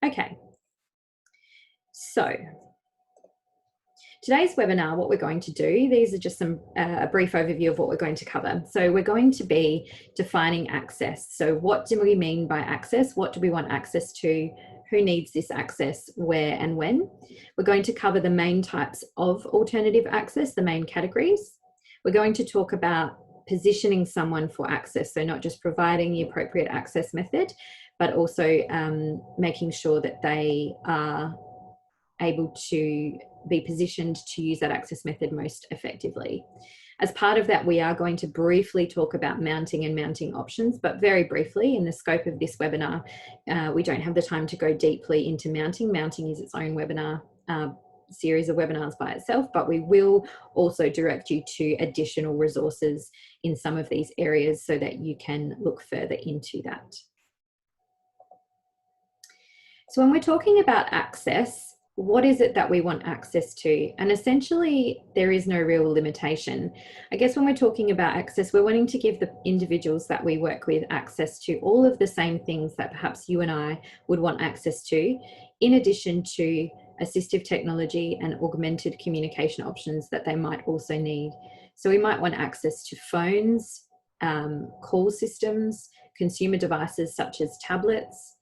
Okay, so today's webinar, what we're going to do, these are just a brief overview of what we're going to cover. So we're going to be defining access. So what do we mean by access? What do we want access to? Who needs this access, where and when? We're going to cover the main types of alternative access, the main categories. We're going to talk about positioning someone for access, so not just providing the appropriate access method, but also making sure that they are able to be positioned to use that access method most effectively. As part of that, we are going to briefly talk about mounting and mounting options, but very briefly in the scope of this webinar. We don't have the time to go deeply into mounting. Mounting is its own webinar series of webinars by itself, but we will also direct you to additional resources in some of these areas so that you can look further into that. So when we're talking about access, what is it that we want access to? And essentially, there is no real limitation. I guess when we're talking about access, we're wanting to give the individuals that we work with access to all of the same things that perhaps you and I would want access to, in addition to assistive technology and augmented communication options that they might also need. So we might want access to phones, call systems, consumer devices such as tablets,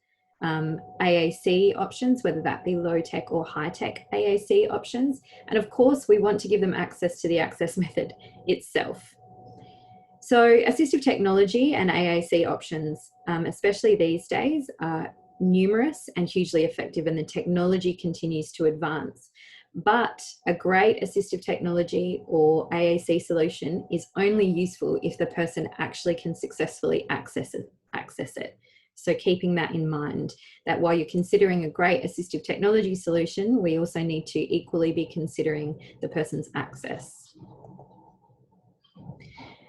AAC options, whether that be low-tech or high-tech AAC options. And of course, we want to give them access to the access method itself. So assistive technology and AAC options, especially these days, are numerous and hugely effective, and the technology continues to advance. But a great assistive technology or AAC solution is only useful if the person actually can successfully access it. So keeping that in mind, that while you're considering a great assistive technology solution, we also need to equally be considering the person's access.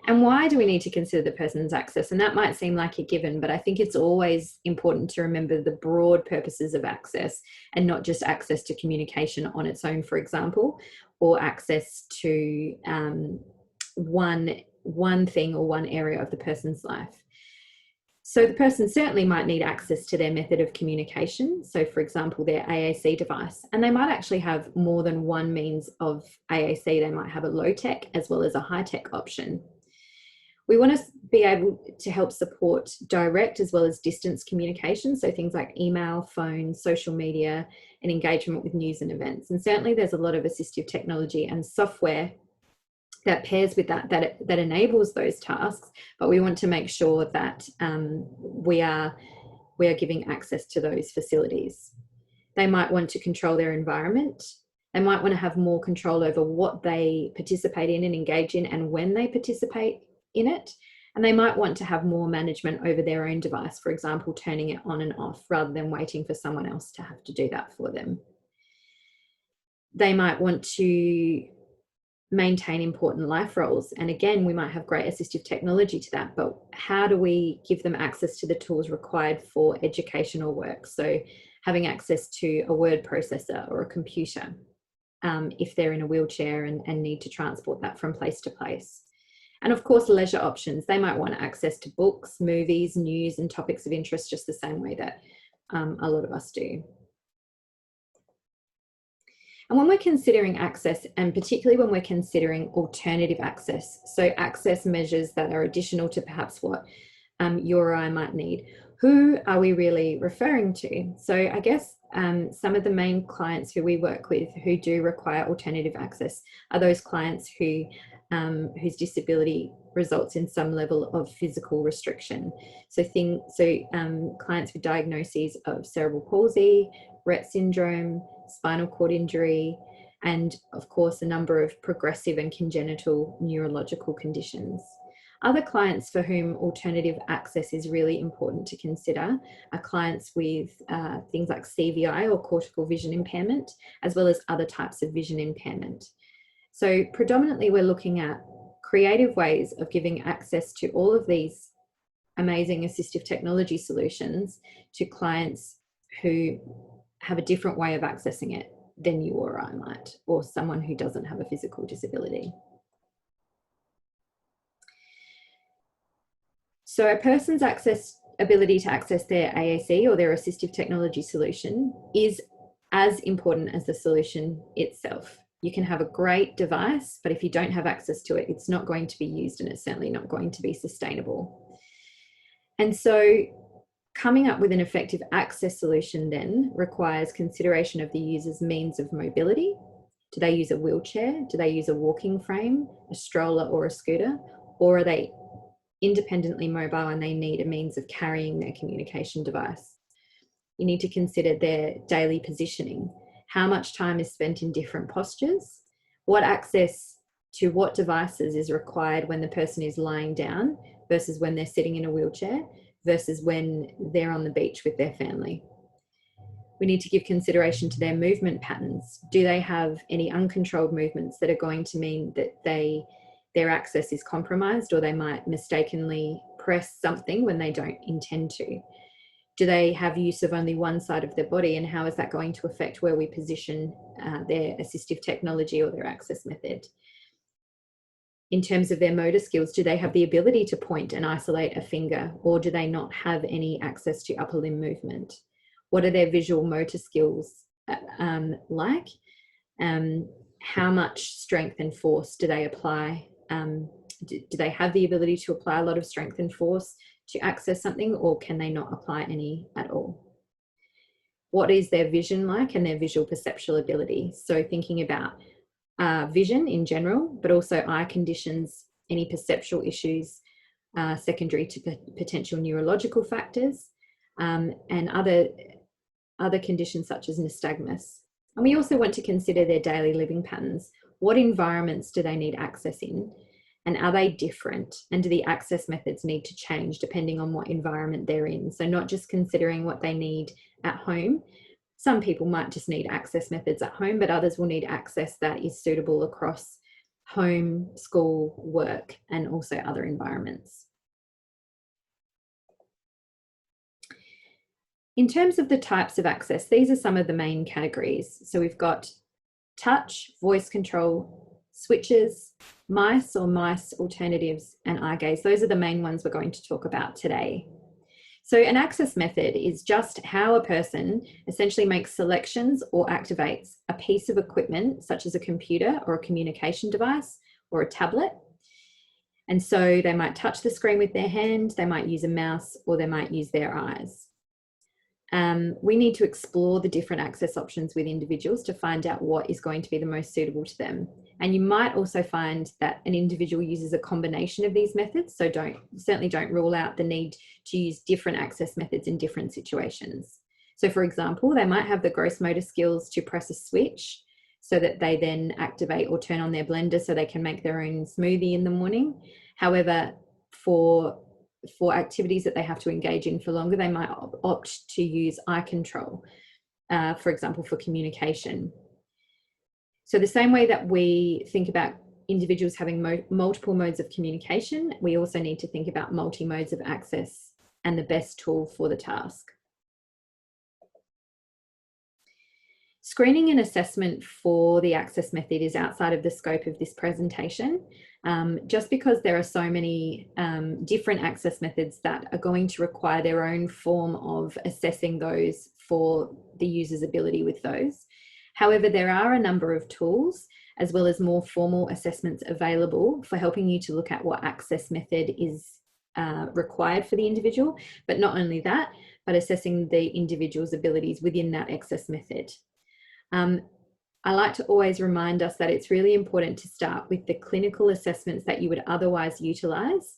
And why do we need to consider the person's access? And that might seem like a given, but I think it's always important to remember the broad purposes of access and not just access to communication on its own, for example, or access to one thing or one area of the person's life. So the person certainly might need access to their method of communication. So for example, their AAC device, and they might actually have more than one means of AAC. They might have a low-tech as well as a high-tech option. We want to be able to help support direct as well as distance communication. So things like email, phone, social media, and engagement with news and events. And certainly there's a lot of assistive technology and software that pairs with that enables those tasks, but we want to make sure that we are giving access to those facilities. They might want to control their environment. They might want to have more control over what they participate in and engage in and when they participate in it. And they might want to have more management over their own device, for example, turning it on and off rather than waiting for someone else to have to do that for them. They might want to maintain important life roles. And again, we might have great assistive technology to that, but how do we give them access to the tools required for educational work? So having access to a word processor or a computer, if they're in a wheelchair and need to transport that from place to place. And of course, leisure options. They might want access to books, movies, news, and topics of interest just the same way that a lot of us do. And when we're considering access, and particularly when we're considering alternative access, so access measures that are additional to perhaps what you or I might need, who are we really referring to? So I guess some of the main clients who we work with who do require alternative access are those clients who whose disability results in some level of physical restriction. So clients with diagnoses of cerebral palsy, Rett syndrome, spinal cord injury, and of course a number of progressive and congenital neurological conditions. Other clients for whom alternative access is really important to consider are clients with things like CVI or cortical vision impairment, as well as other types of vision impairment. So predominantly we're looking at creative ways of giving access to all of these amazing assistive technology solutions to clients who have a different way of accessing it than you or I might, or someone who doesn't have a physical disability. So a person's access ability to access their AAC or their assistive technology solution is as important as the solution itself. You can have a great device, but if you don't have access to it, it's not going to be used, and it's certainly not going to be sustainable. And so coming up with an effective access solution then requires consideration of the user's means of mobility. Do they use a wheelchair? Do they use a walking frame, a stroller or a scooter? Or are they independently mobile and they need a means of carrying their communication device? You need to consider their daily positioning. How much time is spent in different postures? What access to what devices is required when the person is lying down versus when they're sitting in a wheelchair versus when they're on the beach with their family? We need to give consideration to their movement patterns. Do they have any uncontrolled movements that are going to mean that their access is compromised, or they might mistakenly press something when they don't intend to? Do they have use of only one side of their body, and how is that going to affect where we position their assistive technology or their access method? In terms of their motor skills, do they have the ability to point and isolate a finger, or do they not have any access to upper limb movement? What are their visual motor skills like? How much strength and force do they apply? Do they have the ability to apply a lot of strength and force to access something, or can they not apply any at all? What is their vision like and their visual perceptual ability? So thinking about vision in general, but also eye conditions, any perceptual issues secondary to potential neurological factors, and other conditions such as nystagmus. And we also want to consider their daily living patterns. What environments do they need access in? And are they different? And do the access methods need to change depending on what environment they're in? So not just considering what they need at home. Some people might just need access methods at home, but others will need access that is suitable across home, school, work, and also other environments. In terms of the types of access, these are some of the main categories. So we've got touch, voice control, switches, mice or mice alternatives, and eye gaze. Those are the main ones we're going to talk about today. So an access method is just how a person essentially makes selections or activates a piece of equipment, such as a computer or a communication device or a tablet. And so they might touch the screen with their hand, they might use a mouse, or they might use their eyes. We need to explore the different access options with individuals to find out what is going to be the most suitable to them. And you might also find that an individual uses a combination of these methods, so certainly don't rule out the need to use different access methods in different situations. So for example, they might have the gross motor skills to press a switch so that they then activate or turn on their blender so they can make their own smoothie in the morning. However, for activities that they have to engage in for longer, they might opt to use eye control, for example, for communication. So the same way that we think about individuals having multiple modes of communication, we also need to think about multi-modes of access and the best tool for the task. Screening and assessment for the access method is outside of the scope of this presentation, just because there are so many different access methods that are going to require their own form of assessing those for the user's ability with those. However, there are a number of tools as well as more formal assessments available for helping you to look at what access method is required for the individual, but not only that, but assessing the individual's abilities within that access method. I like to always remind us that it's really important to start with the clinical assessments that you would otherwise utilise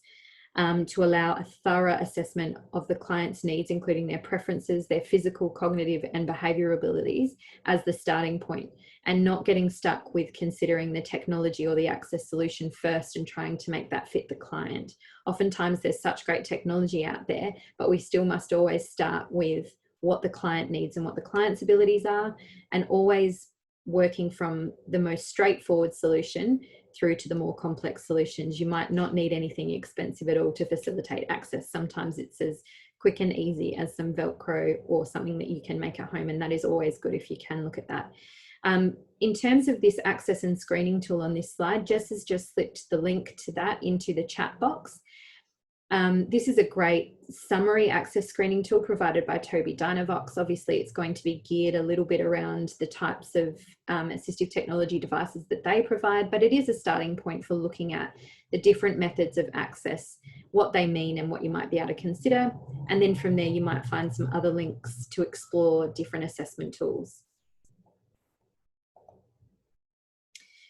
to allow a thorough assessment of the client's needs, including their preferences, their physical, cognitive and behavioural abilities as the starting point, and not getting stuck with considering the technology or the access solution first and trying to make that fit the client. Oftentimes there's such great technology out there, but we still must always start with what the client needs and what the client's abilities are, and always working from the most straightforward solution through to the more complex solutions. You might not need anything expensive at all to facilitate access. Sometimes it's as quick and easy as some Velcro or something that you can make at home, and that is always good if you can look at that. In terms of this access and screening tool on this slide, Jess has just slipped the link to that into the chat box. This is a great summary access screening tool provided by Toby Dynavox. Obviously, it's going to be geared a little bit around the types of assistive technology devices that they provide, but it is a starting point for looking at the different methods of access, what they mean and what you might be able to consider. And then from there, you might find some other links to explore different assessment tools.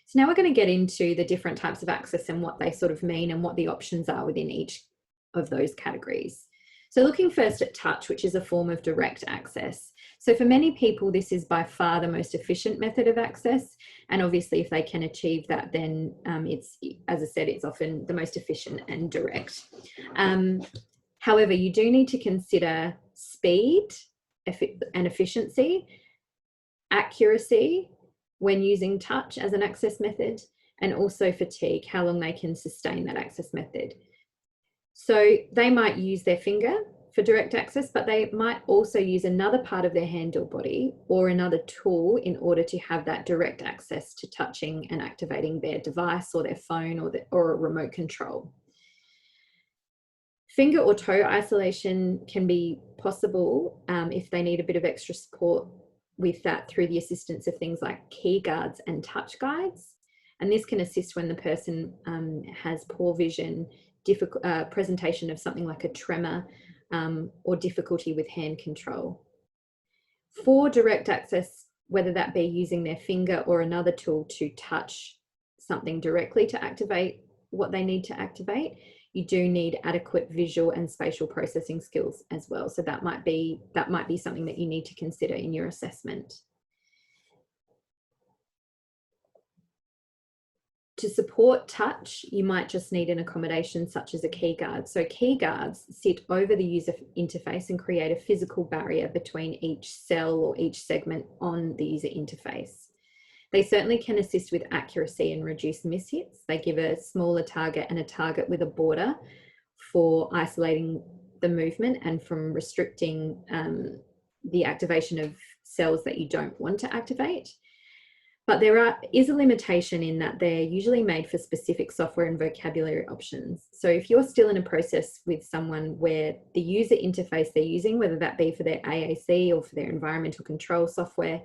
So now we're going to get into the different types of access and what they sort of mean and what the options are within each of those categories. So looking first at touch, which is a form of direct access. So for many people, this is by far the most efficient method of access. And obviously if they can achieve that, then it's, as I said, it's often the most efficient and direct. However, you do need to consider speed and efficiency, accuracy when using touch as an access method, and also fatigue, how long they can sustain that access method. So they might use their finger for direct access, but they might also use another part of their hand or body or another tool in order to have that direct access to touching and activating their device or their phone or a remote control. Finger or toe isolation can be possible if they need a bit of extra support with that through the assistance of things like keyguards and touch guides. And this can assist when the person has poor vision, presentation of something like a tremor, or difficulty with hand control. For direct access, whether that be using their finger or another tool to touch something directly to activate what they need to activate, you do need adequate visual and spatial processing skills as well. So that might be something that you need to consider in your assessment. To support touch, you might just need an accommodation such as a keyguard. So keyguards sit over the user interface and create a physical barrier between each cell or each segment on the user interface. They certainly can assist with accuracy and reduce mishits. They give a smaller target and a target with a border for isolating the movement and from restricting the activation of cells that you don't want to activate. But there is a limitation in that they're usually made for specific software and vocabulary options. So if you're still in a process with someone where the user interface they're using, whether that be for their AAC or for their environmental control software,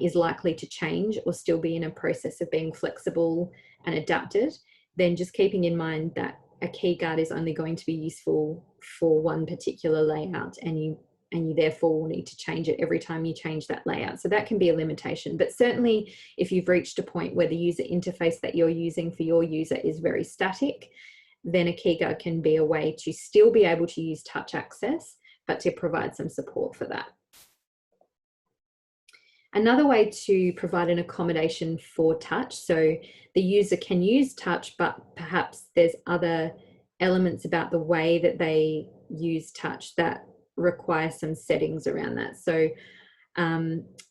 is likely to change or still be in a process of being flexible and adapted, then just keeping in mind that a keyguard is only going to be useful for one particular layout, and you therefore will need to change it every time you change that layout. So that can be a limitation. But certainly if you've reached a point where the user interface that you're using for your user is very static, then a keyguard can be a way to still be able to use touch access, but to provide some support for that. Another way to provide an accommodation for touch, so the user can use touch, but perhaps there's other elements about the way that they use touch that require some settings around that. So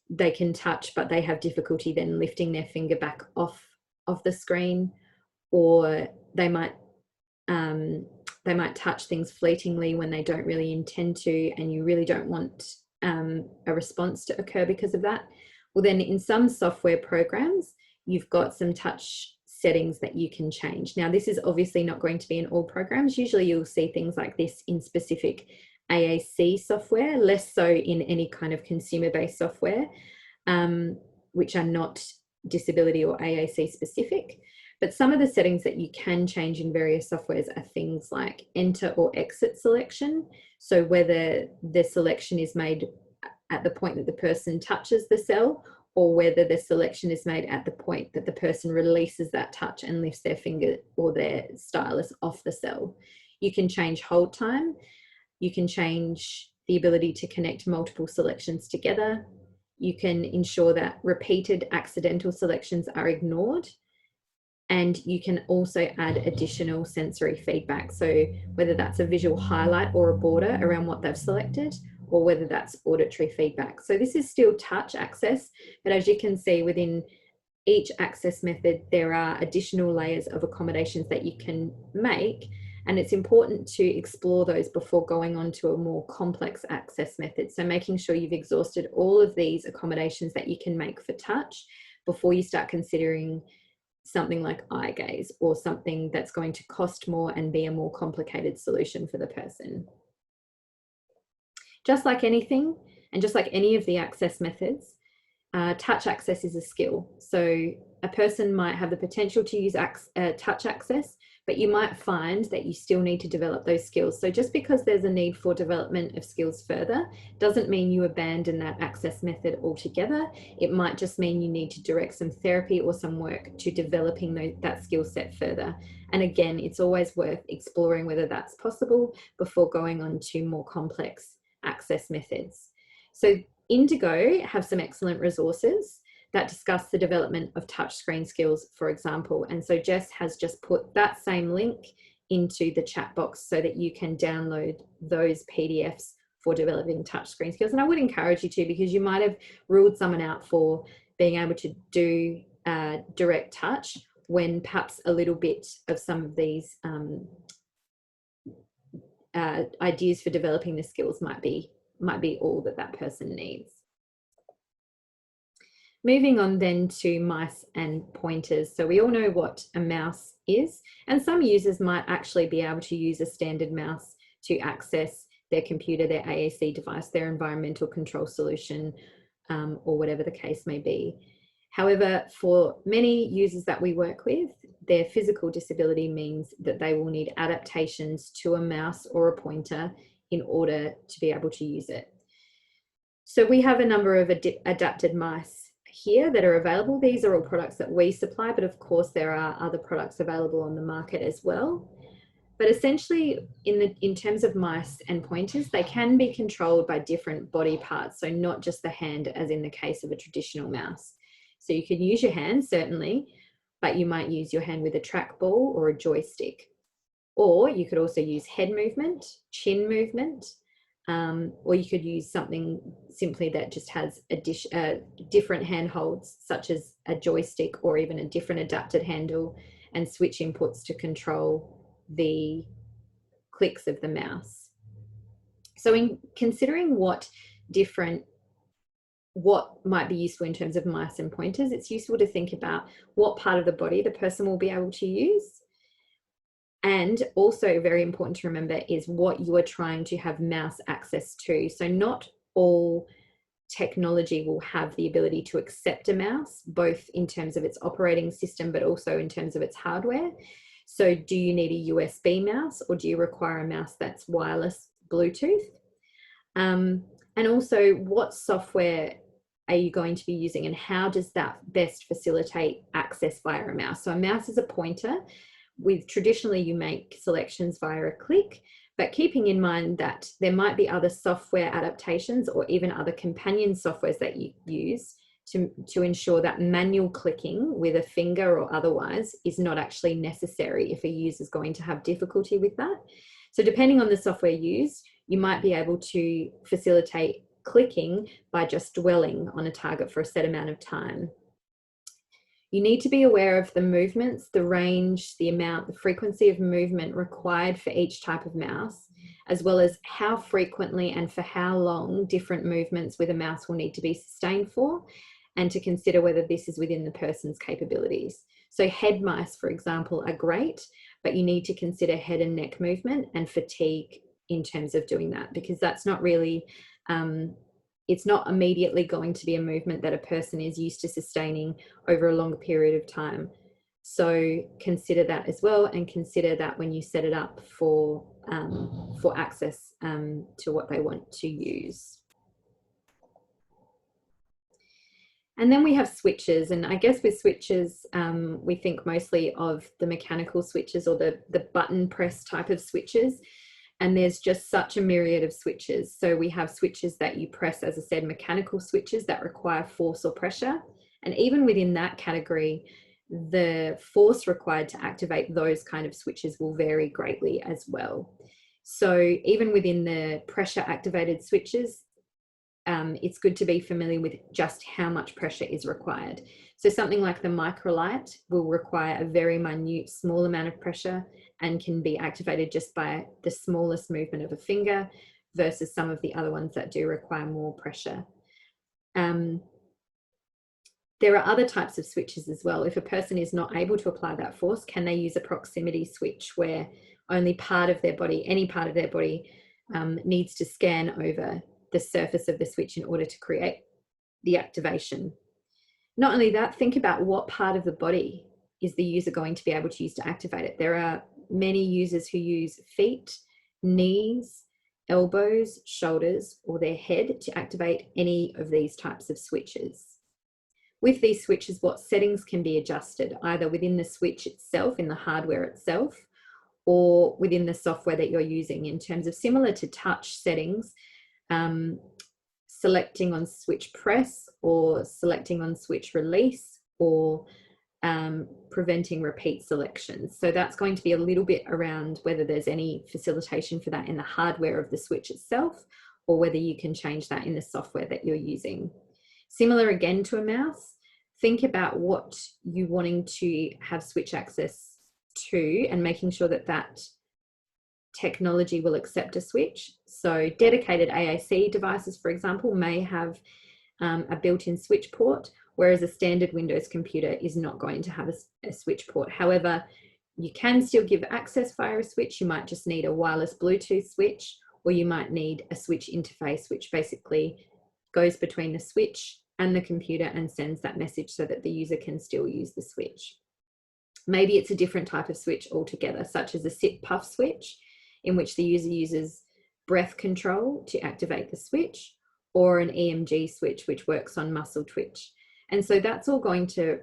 they can touch, but they have difficulty then lifting their finger back off the screen, or they might touch things fleetingly when they don't really intend to, and you really don't want a response to occur because of that. Well, then in some software programs, you've got some touch settings that you can change. Now, this is obviously not going to be in all programs. Usually you'll see things like this in specific AAC software, less so in any kind of consumer-based software, which are not disability or AAC specific. But some of the settings that you can change in various softwares are things like enter or exit selection. So whether the selection is made at the point that the person touches the cell, or whether the selection is made at the point that the person releases that touch and lifts their finger or their stylus off the cell. You can change hold time. You can change the ability to connect multiple selections together. You can ensure that repeated accidental selections are ignored. And you can also add additional sensory feedback. So whether that's a visual highlight or a border around what they've selected, or whether that's auditory feedback. So this is still touch access, but as you can see within each access method, there are additional layers of accommodations that you can make. And it's important to explore those before going on to a more complex access method. So making sure you've exhausted all of these accommodations that you can make for touch before you start considering something like eye gaze, or something that's going to cost more and be a more complicated solution for the person. Just like anything, and just like any of the access methods, touch access is a skill. So a person might have the potential to use touch access, but you might find that you still need to develop those skills. So just because there's a need for development of skills further doesn't mean you abandon that access method altogether. It might just mean you need to direct some therapy or some work to developing that skill set further. And again, it's always worth exploring whether that's possible before going on to more complex access methods. So Indigo have some excellent resources that discuss the development of touchscreen skills, for example. And so Jess has just put that same link into the chat box so that you can download those PDFs for developing touchscreen skills. And I would encourage you to, because you might have ruled someone out for being able to do direct touch when perhaps a little bit of some of these ideas for developing the skills might be all that person needs. Moving on then to mice and pointers. So we all know what a mouse is, and some users might actually be able to use a standard mouse to access their computer, their AAC device, their environmental control solution, or whatever the case may be. However, for many users that we work with, their physical disability means that they will need adaptations to a mouse or a pointer in order to be able to use it. So we have a number of adapted mice here that are available. These are all products that we supply, but of course there are other products available on the market as well. But essentially, in terms of mice and pointers, they can be controlled by different body parts, so not just the hand as in the case of a traditional mouse. So you can use your hand, certainly, but you might use your hand with a trackball or a joystick. Or you could also use head movement, chin movement, or you could use something simply that just has different handholds, such as a joystick or even a different adapted handle, and switch inputs to control the clicks of the mouse. So in considering what might be useful in terms of mice and pointers, it's useful to think about what part of the body the person will be able to use. And also very important to remember is what you are trying to have mouse access to. So not all technology will have the ability to accept a mouse, both in terms of its operating system, but also in terms of its hardware. So do you need a USB mouse, or do you require a mouse that's wireless Bluetooth? And also, what software are you going to be using, and how does that best facilitate access via a mouse? So a mouse is a pointer. Traditionally you make selections via a click, but keeping in mind that there might be other software adaptations or even other companion softwares that you use to ensure that manual clicking with a finger or otherwise is not actually necessary if a user is going to have difficulty with that. So depending on the software used, you might be able to facilitate clicking by just dwelling on a target for a set amount of time. You need to be aware of the movements, the range, the amount, the frequency of movement required for each type of mouse, as well as how frequently and for how long different movements with a mouse will need to be sustained for, and to consider whether this is within the person's capabilities. So head mice, for example, are great, but you need to consider head and neck movement and fatigue in terms of doing that, because that's not really, it's not immediately going to be a movement that a person is used to sustaining over a longer period of time. So consider that as well, and consider that when you set it up for access to what they want to use. And then we have switches, and I guess with switches, we think mostly of the mechanical switches or the button press type of switches. And there's just such a myriad of switches. So we have switches that you press, as I said, mechanical switches that require force or pressure. And even within that category, the force required to activate those kind of switches will vary greatly as well. So even within the pressure activated switches, it's good to be familiar with just how much pressure is required. So something like the microlight will require a very minute, small amount of pressure and can be activated just by the smallest movement of a finger, versus some of the other ones that do require more pressure. The There are other types of switches as well. If a person is not able to apply that force, can they use a proximity switch where only part of their body, any part of their body, needs to scan over the surface of the switch in order to create the activation? Not only that, think about what part of the body is the user going to be able to use to activate it. There are many users who use feet, knees, elbows, shoulders, or their head to activate any of these types of switches. With these switches, what settings can be adjusted, either within the switch itself, in the hardware itself, or within the software that you're using, in terms of, similar to touch settings, selecting on switch press or selecting on switch release, or preventing repeat selections. So that's going to be a little bit around whether there's any facilitation for that in the hardware of the switch itself, or whether you can change that in the software that you're using. Similar again to a mouse, think about what you're wanting to have switch access to and making sure that that technology will accept a switch. So dedicated AAC devices, for example, may have a built-in switch port, whereas a standard Windows computer is not going to have a switch port. However, you can still give access via a switch. You might just need a wireless Bluetooth switch, or you might need a switch interface, which basically goes between the switch and the computer and sends that message so that the user can still use the switch. Maybe it's a different type of switch altogether, such as a sit puff switch, in which the user uses breath control to activate the switch, or an EMG switch, which works on muscle twitch. And so that's all going to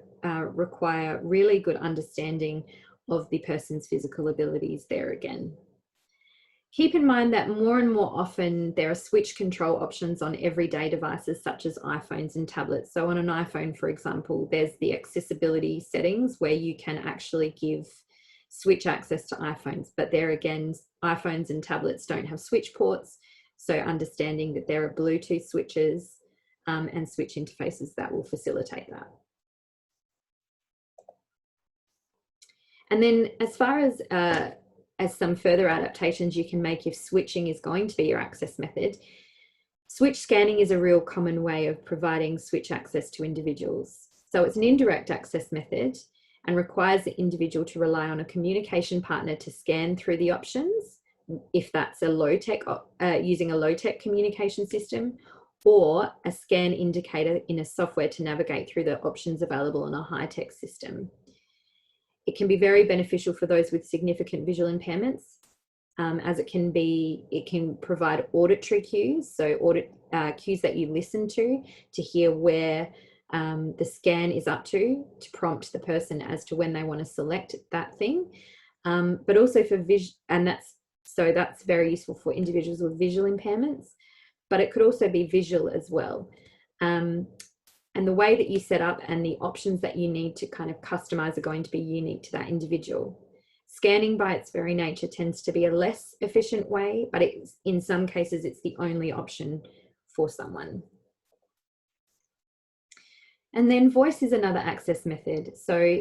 require really good understanding of the person's physical abilities there again. Keep in mind that more and more often there are switch control options on everyday devices such as iPhones and tablets. So on an iPhone, for example, there's the accessibility settings where you can actually give switch access to iPhones, but there again, iPhones and tablets don't have switch ports. So understanding that there are Bluetooth switches and switch interfaces that will facilitate that. And then as far as some further adaptations you can make if switching is going to be your access method, switch scanning is a real common way of providing switch access to individuals. So it's an indirect access method and requires the individual to rely on a communication partner to scan through the options, if that's a low-tech, using a low-tech communication system, or a scan indicator in a software to navigate through the options available on a high-tech system. It can be very beneficial for those with significant visual impairments, as it can provide auditory cues, so cues that you listen to hear where the scan is up to prompt the person as to when they want to select that thing. But also for that's very useful for individuals with visual impairments, but it could also be visual as well. And the way that you set up and the options that you need to kind of customize are going to be unique to that individual. Scanning by its very nature tends to be a less efficient way, but in some cases it's the only option for someone. And then voice is another access method. So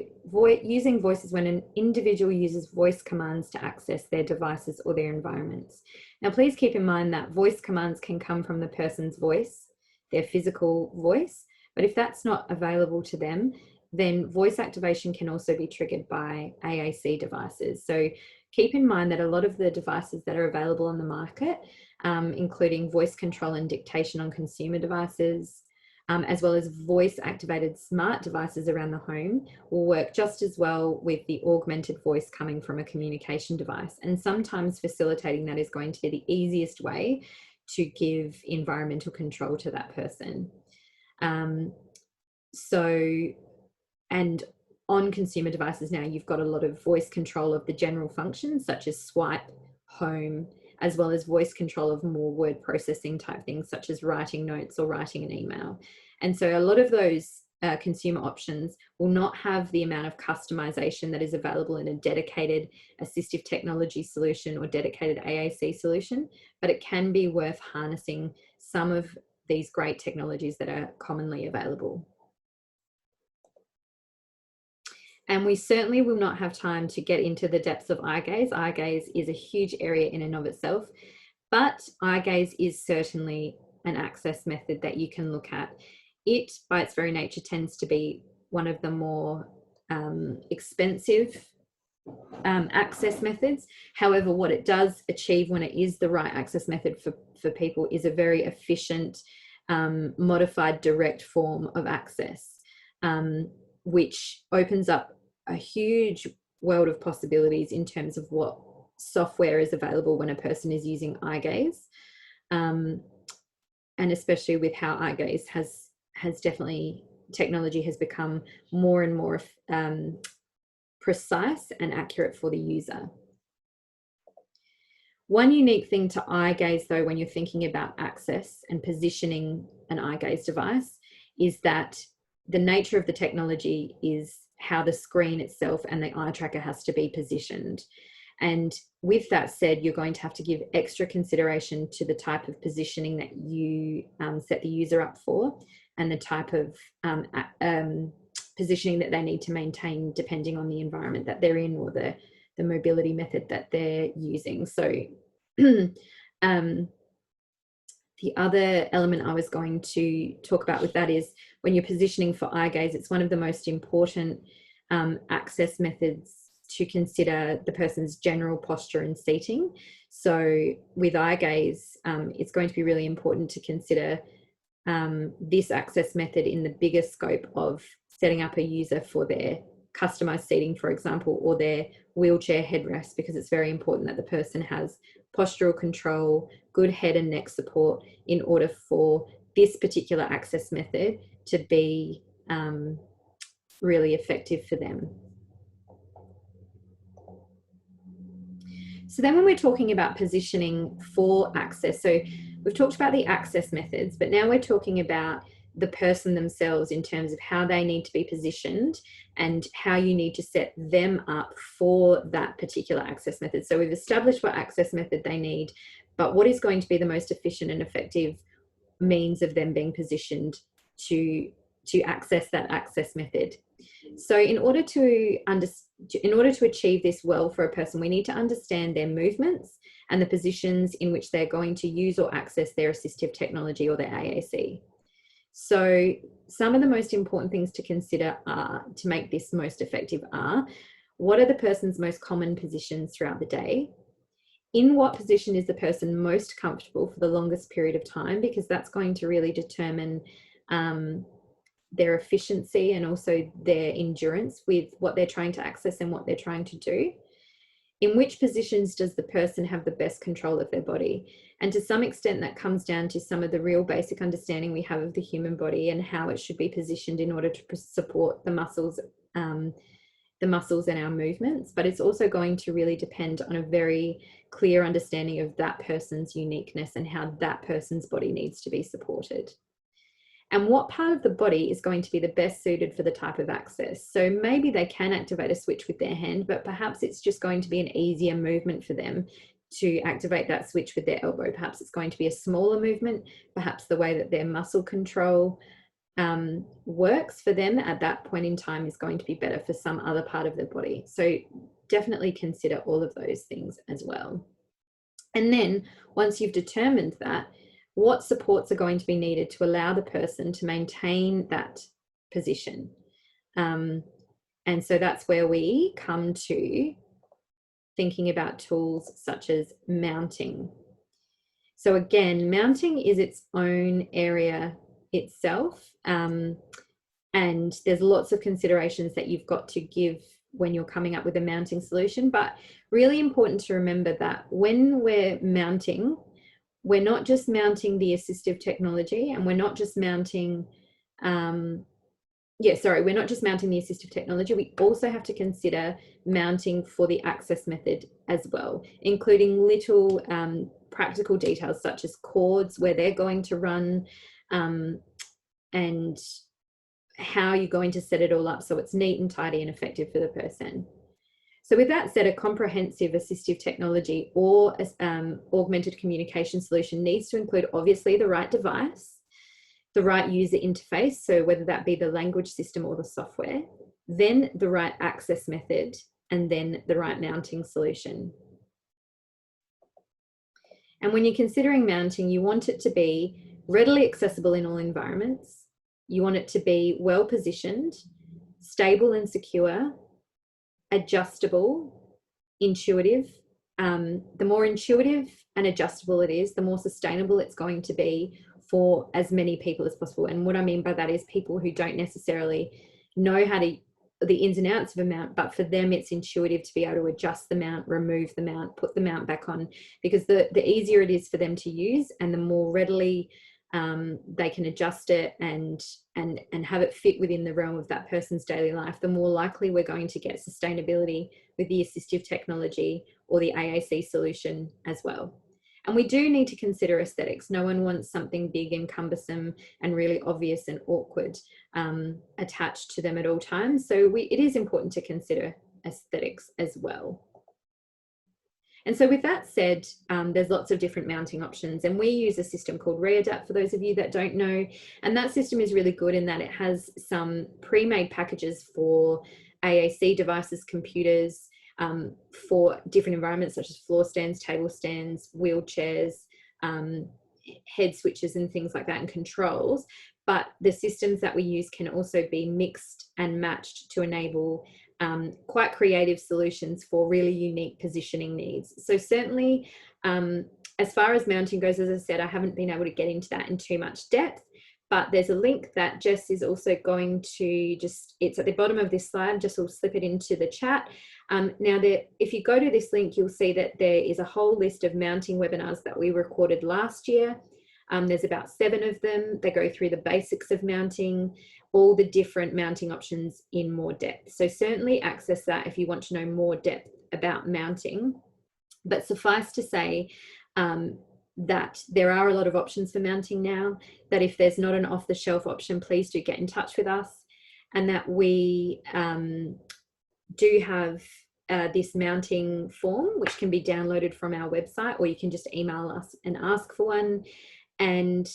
using voice is when an individual uses voice commands to access their devices or their environments. Now, please keep in mind that voice commands can come from the person's voice, their physical voice, but if that's not available to them, then voice activation can also be triggered by AAC devices. So keep in mind that a lot of the devices that are available on the market, including voice control and dictation on consumer devices, as well as voice-activated smart devices around the home, will work just as well with the augmented voice coming from a communication device. And sometimes facilitating that is going to be the easiest way to give environmental control to that person. And on consumer devices now, you've got a lot of voice control of the general functions, such as swipe, home, as well as voice control of more word processing type things, such as writing notes or writing an email. And so a lot of those consumer options will not have the amount of customization that is available in a dedicated assistive technology solution or dedicated AAC solution, but it can be worth harnessing some of these great technologies that are commonly available. And we certainly will not have time to get into the depths of eye gaze. Eye gaze is a huge area in and of itself, but eye gaze is certainly an access method that you can look at. it by its very nature tends to be one of the more expensive access methods. However, what it does achieve when it is the right access method for people is a very efficient, modified direct form of access, which opens up a huge world of possibilities in terms of what software is available when a person is using eye gaze, and especially with how eye gaze has definitely, technology has become more and more precise and accurate for the user. One unique thing to eye gaze, though, when you're thinking about access and positioning an eye gaze device, is that the nature of the technology is how the screen itself and the eye tracker has to be positioned. And with that said, you're going to have to give extra consideration to the type of positioning that you set the user up for, and the type of positioning that they need to maintain depending on the environment that they're in, or the mobility method that they're using. So the other element I was going to talk about with that is when you're positioning for eye gaze, it's one of the most important access methods to consider the person's general posture and seating. So with eye gaze, it's going to be really important to consider this access method in the bigger scope of setting up a user for their customized seating, for example, or their wheelchair headrest, because it's very important that the person has postural control, good head and neck support in order for this particular access method to be really effective for them. So then when we're talking about positioning for access, so we've talked about the access methods, but now we're talking about the person themselves in terms of how they need to be positioned and how you need to set them up for that particular access method. So we've established what access method they need, but what is going to be the most efficient and effective means of them being positioned to access that access method. So in order to achieve this well for a person, we need to understand their movements and the positions in which they're going to use or access their assistive technology or their AAC. So some of the most important things to consider are, to make this most effective, are what are the person's most common positions throughout the day? In what position is the person most comfortable for the longest period of time? Because that's going to really determine their efficiency and also their endurance with what they're trying to access and what they're trying to do. In which positions does the person have the best control of their body? And to some extent that comes down to some of the real basic understanding we have of the human body and how it should be positioned in order to support the muscles and our movements. But it's also going to really depend on a very clear understanding of that person's uniqueness and how that person's body needs to be supported. And what part of the body is going to be the best suited for the type of access. So maybe they can activate a switch with their hand, but perhaps it's just going to be an easier movement for them to activate that switch with their elbow. Perhaps it's going to be a smaller movement. Perhaps the way that their muscle control works for them at that point in time is going to be better for some other part of their body. So definitely consider all of those things as well. And then once you've determined that, what supports are going to be needed to allow the person to maintain that position. And so that's where we come to thinking about tools such as mounting. So again, mounting is its own area itself. And there's lots of considerations that you've got to give when you're coming up with a mounting solution. But really important to remember that when we're mounting, we're not just mounting the assistive technology, and we're not just mounting, we're not just mounting the assistive technology. We also have to consider mounting for the access method as well, including little practical details such as cords, where they're going to run, and how you're going to set it all up so it's neat and tidy and effective for the person. So with that said, a comprehensive assistive technology or augmented communication solution needs to include obviously the right device, the right user interface, so whether that be the language system or the software, then the right access method, and then the right mounting solution. And when you're considering mounting, you want it to be readily accessible in all environments, You want it to be well positioned, stable and secure, adjustable, intuitive. The more intuitive and adjustable it is, the more sustainable it's going to be for as many people as possible. And what I mean by that is people who don't necessarily know how to the ins and outs of a mount, but for them it's intuitive to be able to adjust the mount, remove the mount, put the mount back on, because the easier it is for them to use and the more readily they can adjust it and have it fit within the realm of that person's daily life, the more likely we're going to get sustainability with the assistive technology or the AAC solution as well. And we do need to consider aesthetics. No one wants something big and cumbersome and really obvious and awkward attached to them at all times. So it is important to consider aesthetics as well. And so with that said, there's lots of different mounting options, and we use a system called Readapt for those of you that don't know. And that system is really good in that it has some pre-made packages for AAC devices, computers, for different environments such as floor stands, table stands, wheelchairs, head switches and things like that, and controls. But the systems that we use can also be mixed and matched to enable quite creative solutions for really unique positioning needs. So certainly, as far as mounting goes, as I said, I haven't been able to get into that in too much depth, but there's a link that Jess is also going to it's at the bottom of this slide. Jess will slip it into the chat. Now, if you go to this link, you'll see that there is a whole list of mounting webinars that we recorded last year. There's about 7 of them. They go through the basics of mounting, all the different mounting options in more depth. So certainly access that if you want to know more depth about mounting. But suffice to say that there are a lot of options for mounting now, that if there's not an off-the-shelf option, please do get in touch with us, and that we do have this mounting form, which can be downloaded from our website, or you can just email us and ask for one, and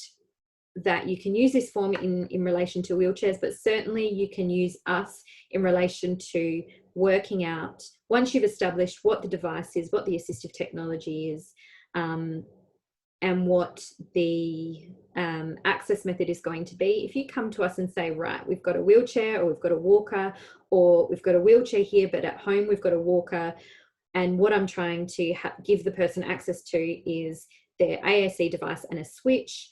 that you can use this form in relation to wheelchairs, but certainly you can use us in relation to working out, once you've established what the device is, what the assistive technology is, and what the access method is going to be. If you come to us and say, right, we've got a wheelchair, or we've got a walker, or we've got a wheelchair here, but at home we've got a walker, and what I'm trying to give the person access to is their AAC device and a switch.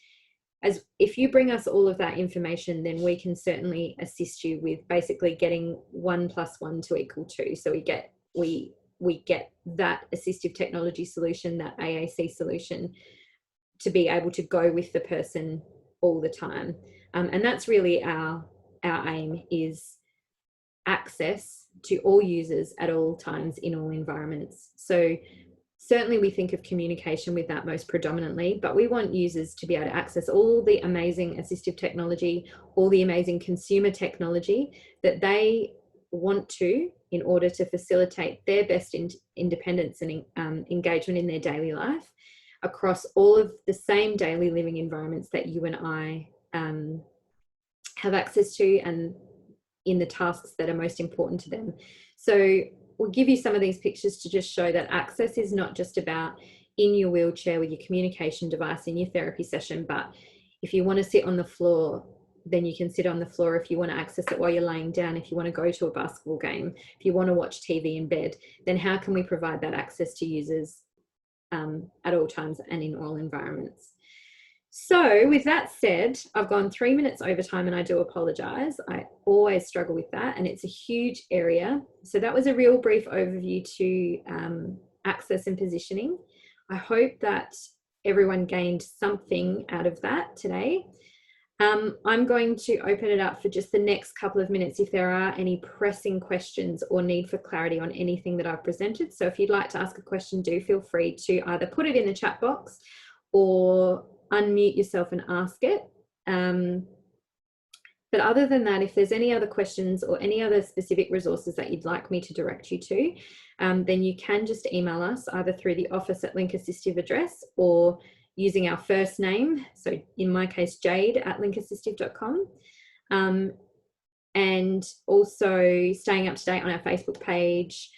If you bring us all of that information, then we can certainly assist you with basically getting 1 + 1 to equal 2. So we get that assistive technology solution, that AAC solution, to be able to go with the person all the time. And that's really our aim, is access to all users at all times in all environments. So certainly we think of communication with that most predominantly, but we want users to be able to access all the amazing assistive technology, all the amazing consumer technology that they want to, in order to facilitate their best independence and engagement in their daily life, across all of the same daily living environments that you and I have access to, and in the tasks that are most important to them. So we'll give you some of these pictures to just show that access is not just about in your wheelchair with your communication device in your therapy session, but if you want to sit on the floor, then you can sit on the floor. If you want to access it while you're laying down, if you want to go to a basketball game, if you want to watch TV in bed, then how can we provide that access to users at all times and in all environments? So with that said, I've gone 3 minutes over time, and I do apologize. I always struggle with that, and it's a huge area. So that was a real brief overview to access and positioning. I hope that everyone gained something out of that today. I'm going to open it up for just the next couple of minutes if there are any pressing questions or need for clarity on anything that I've presented. So if you'd like to ask a question, do feel free to either put it in the chat box or unmute yourself and ask it. But other than that, if there's any other questions or any other specific resources that you'd like me to direct you to, then you can just email us either through the office@linkassistive address, or using our first name, so in my case Jade @linkassistive.com, and also staying up to date on our Facebook page,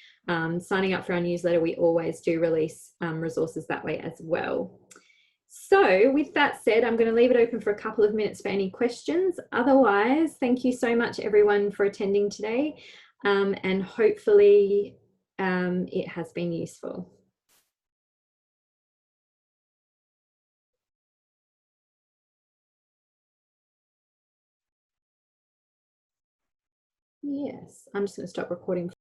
signing up for our newsletter. We always do release resources that way as well. So with that said, I'm going to leave it open for a couple of minutes for any questions. Otherwise, thank you so much everyone for attending today, and hopefully it has been useful. Yes, I'm just going to stop recording.